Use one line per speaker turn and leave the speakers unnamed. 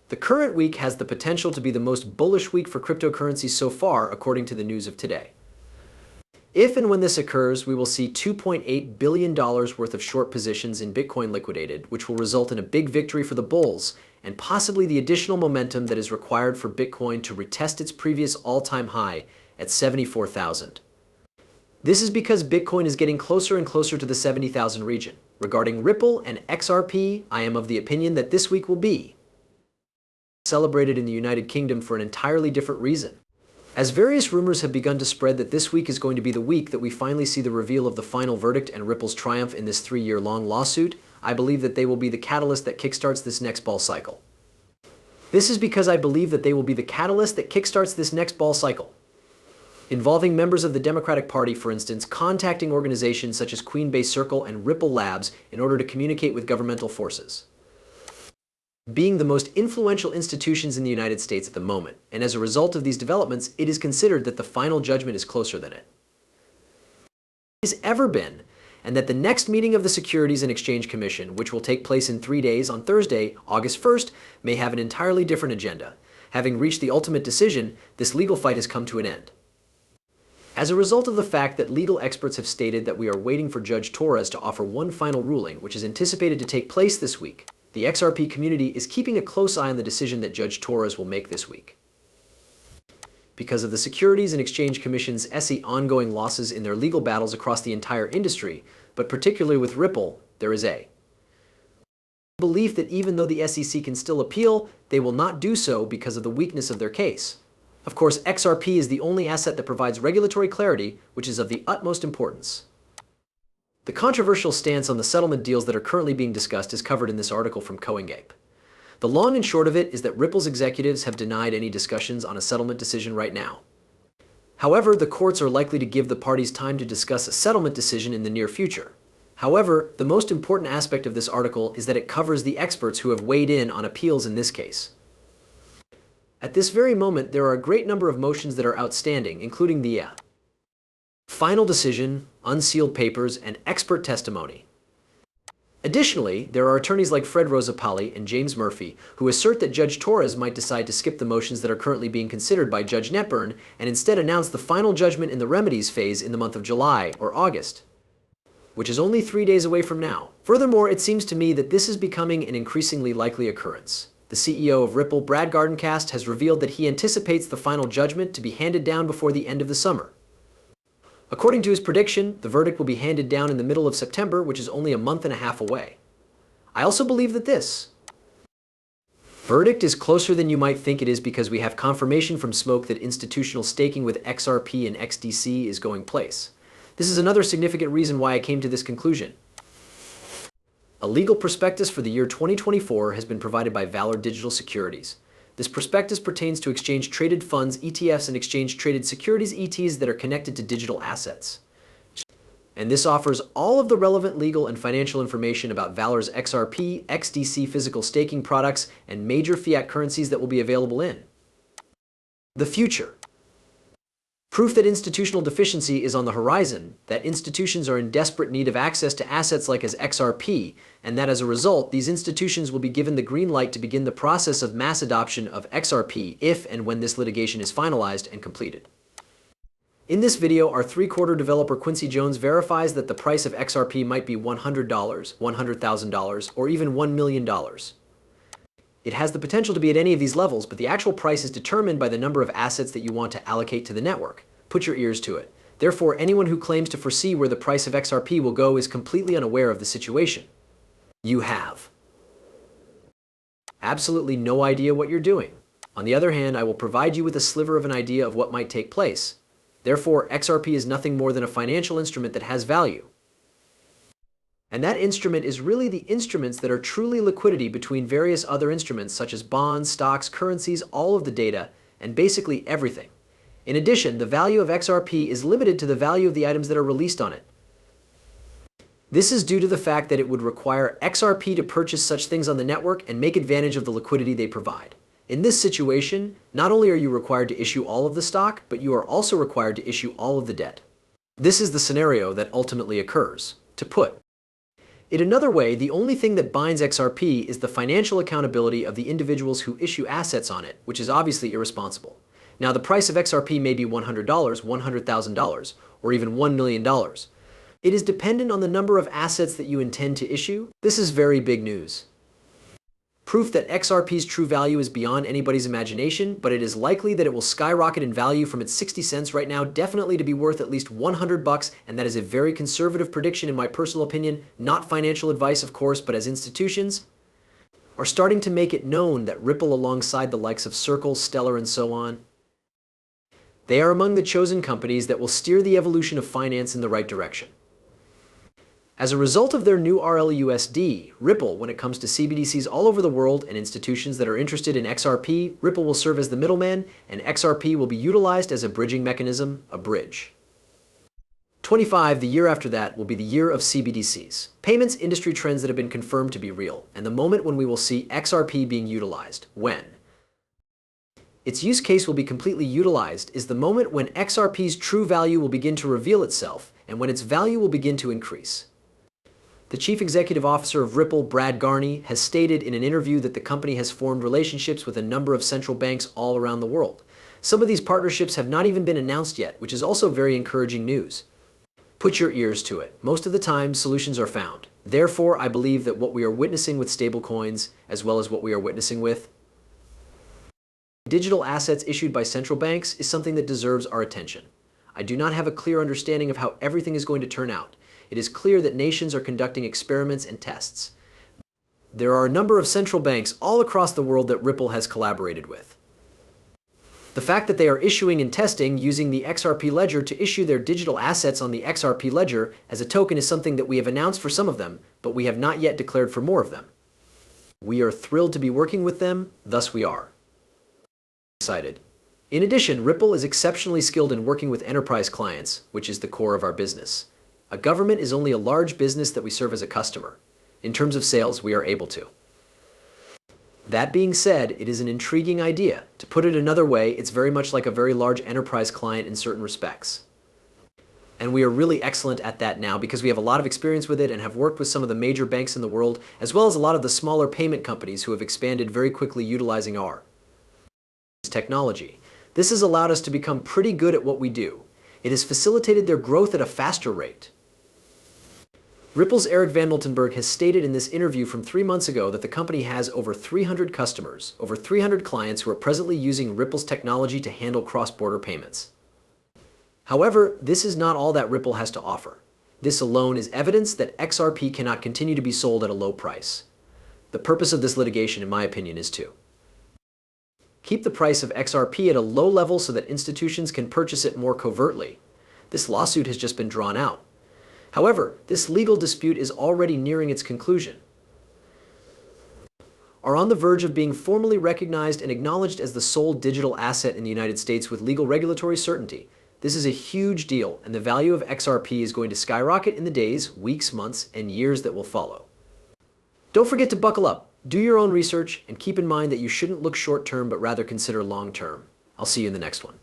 The current week has the potential to be the most bullish week for cryptocurrencies so far, according to the news of today. If and when this occurs, we will see $2.8 billion worth of short positions in Bitcoin liquidated, which will result in a big victory for the bulls and possibly the additional momentum that is required for Bitcoin to retest its previous all-time high at 74,000. This is because Bitcoin is getting closer and closer to the 70,000 region. Regarding Ripple and XRP, I am of the opinion that this week will be celebrated in the United Kingdom for an entirely different reason. As various rumors have begun to spread that this week is going to be the week that we finally see the reveal of the final verdict and Ripple's triumph in this 3-year-long lawsuit, I believe that they will be the catalyst that kickstarts this next bull cycle. This is because I believe that they will be the catalyst that kickstarts this next bull cycle, involving members of the Democratic Party, for instance, contacting organizations such as Coinbase Circle and Ripple Labs in order to communicate with governmental forces, being the most influential institutions in the United States at the moment, and as a result of these developments, it is considered that the final judgment is closer than it has ever been, and that the next meeting of the Securities and Exchange Commission, which will take place in 3 days on Thursday, August 1st, may have an entirely different agenda. Having reached the ultimate decision, this legal fight has come to an end. As a result of the fact that legal experts have stated that we are waiting for Judge Torres to offer one final ruling, which is anticipated to take place this week, the XRP community is keeping a close eye on the decision that Judge Torres will make this week. Because of the Securities and Exchange Commission's ongoing losses in their legal battles across the entire industry, but particularly with Ripple, there is a belief that even though the SEC can still appeal, they will not do so because of the weakness of their case. Of course, XRP is the only asset that provides regulatory clarity, which is of the utmost importance. The controversial stance on the settlement deals that are currently being discussed is covered in this article from CoinGape. The long and short of it is that Ripple's executives have denied any discussions on a settlement decision right now. However, the courts are likely to give the parties time to discuss a settlement decision in the near future. However, the most important aspect of this article is that it covers the experts who have weighed in on appeals in this case. At this very moment, there are a great number of motions that are outstanding, including the final decision, unsealed papers, and expert testimony. Additionally, there are attorneys like Fred Rosapalli and James Murphy who assert that Judge Torres might decide to skip the motions that are currently being considered by Judge Netburn and instead announce the final judgment in the remedies phase in the month of July or August, which is only 3 days away from now. Furthermore, it seems to me that this is becoming an increasingly likely occurrence. The CEO of Ripple, Brad Gardencast, has revealed that he anticipates the final judgment to be handed down before the end of the summer. According to his prediction, the verdict will be handed down in the middle of September, which is only a month and a half away. I also believe that this verdict is closer than you might think it is because we have confirmation from Smoke that institutional staking with XRP and XDC is going place. This is another significant reason why I came to this conclusion. A legal prospectus for the year 2024 has been provided by Valor Digital Securities. This prospectus pertains to exchange-traded funds, ETFs, and exchange-traded securities ETs that are connected to digital assets. And this offers all of the relevant legal and financial information about Valor's XRP, XDC physical staking products, and major fiat currencies that will be available in the future. Proof that institutional deficiency is on the horizon, that institutions are in desperate need of access to assets like as XRP, and that as a result, these institutions will be given the green light to begin the process of mass adoption of XRP if and when this litigation is finalized and completed. In this video, our 3-quarter developer Quincy Jones verifies that the price of XRP might be $100, $100,000, or even $1 million. It has the potential to be at any of these levels, but the actual price is determined by the number of assets that you want to allocate to the network. Put your ears to it. Therefore, anyone who claims to foresee where the price of XRP will go is completely unaware of the situation. You have absolutely no idea what you're doing. On the other hand, I will provide you with a sliver of an idea of what might take place. Therefore, XRP is nothing more than a financial instrument that has value. And that instrument is really the instruments that are truly liquidity between various other instruments such as bonds, stocks, currencies, all of the data, and basically everything. In addition, the value of XRP is limited to the value of the items that are released on it. This is due to the fact that it would require XRP to purchase such things on the network and make advantage of the liquidity they provide. In this situation, not only are you required to issue all of the stock, but you are also required to issue all of the debt. This is the scenario that ultimately occurs. To put In another way, the only thing that binds XRP is the financial accountability of the individuals who issue assets on it, which is obviously irresponsible. Now, the price of XRP may be $100, $100,000, or even $1 million. It is dependent on the number of assets that you intend to issue. This is very big news. Proof that XRP's true value is beyond anybody's imagination, but it is likely that it will skyrocket in value from its 60 cents right now definitely to be worth at least $100, and that is a very conservative prediction in my personal opinion, not financial advice of course, but as institutions are starting to make it known that Ripple, alongside the likes of Circle, Stellar, and so on, they are among the chosen companies that will steer the evolution of finance in the right direction. As a result of their new RLUSD, Ripple, when it comes to CBDCs all over the world and institutions that are interested in XRP, Ripple will serve as the middleman, and XRP will be utilized as a bridging mechanism, a bridge. 25, the year after that, will be the year of CBDCs, payments industry trends that have been confirmed to be real, and the moment when we will see XRP being utilized. When its use case will be completely utilized is the moment when XRP's true value will begin to reveal itself, and when its value will begin to increase. The chief executive officer of Ripple, Brad Garney, has stated in an interview that the company has formed relationships with a number of central banks all around the world. Some of these partnerships have not even been announced yet, which is also very encouraging news. Put your ears to it. Most of the time, solutions are found. Therefore, I believe that what we are witnessing with stablecoins, as well as what we are witnessing with digital assets issued by central banks, is something that deserves our attention. I do not have a clear understanding of how everything is going to turn out. It is clear that nations are conducting experiments and tests. There are a number of central banks all across the world that Ripple has collaborated with. The fact that they are issuing and testing using the XRP ledger to issue their digital assets on the XRP ledger as a token is something that we have announced for some of them, but we have not yet declared for more of them. We are thrilled to be working with them, thus we are excited. In addition, Ripple is exceptionally skilled in working with enterprise clients, which is the core of our business. A government is only a large business that we serve as a customer. In terms of sales, we are able to. That being said, it is an intriguing idea. To put it another way, it's very much like a very large enterprise client in certain respects. And we are really excellent at that now because we have a lot of experience with it and have worked with some of the major banks in the world, as well as a lot of the smaller payment companies who have expanded very quickly utilizing our technology. This has allowed us to become pretty good at what we do. It has facilitated their growth at a faster rate. Ripple's Eric Van Miltenberg has stated in this interview from 3 months ago that the company has over 300 customers, over 300 clients who are presently using Ripple's technology to handle cross-border payments. However, this is not all that Ripple has to offer. This alone is evidence that XRP cannot continue to be sold at a low price. The purpose of this litigation, in my opinion, is to keep the price of XRP at a low level so that institutions can purchase it more covertly. This lawsuit has just been drawn out. However, this legal dispute is already nearing its conclusion, are on the verge of being formally recognized and acknowledged as the sole digital asset in the United States with legal regulatory certainty. This is a huge deal, and the value of XRP is going to skyrocket in the days, weeks, months, and years that will follow. Don't forget to buckle up, do your own research, and keep in mind that you shouldn't look short-term but rather consider long-term. I'll see you in the next one.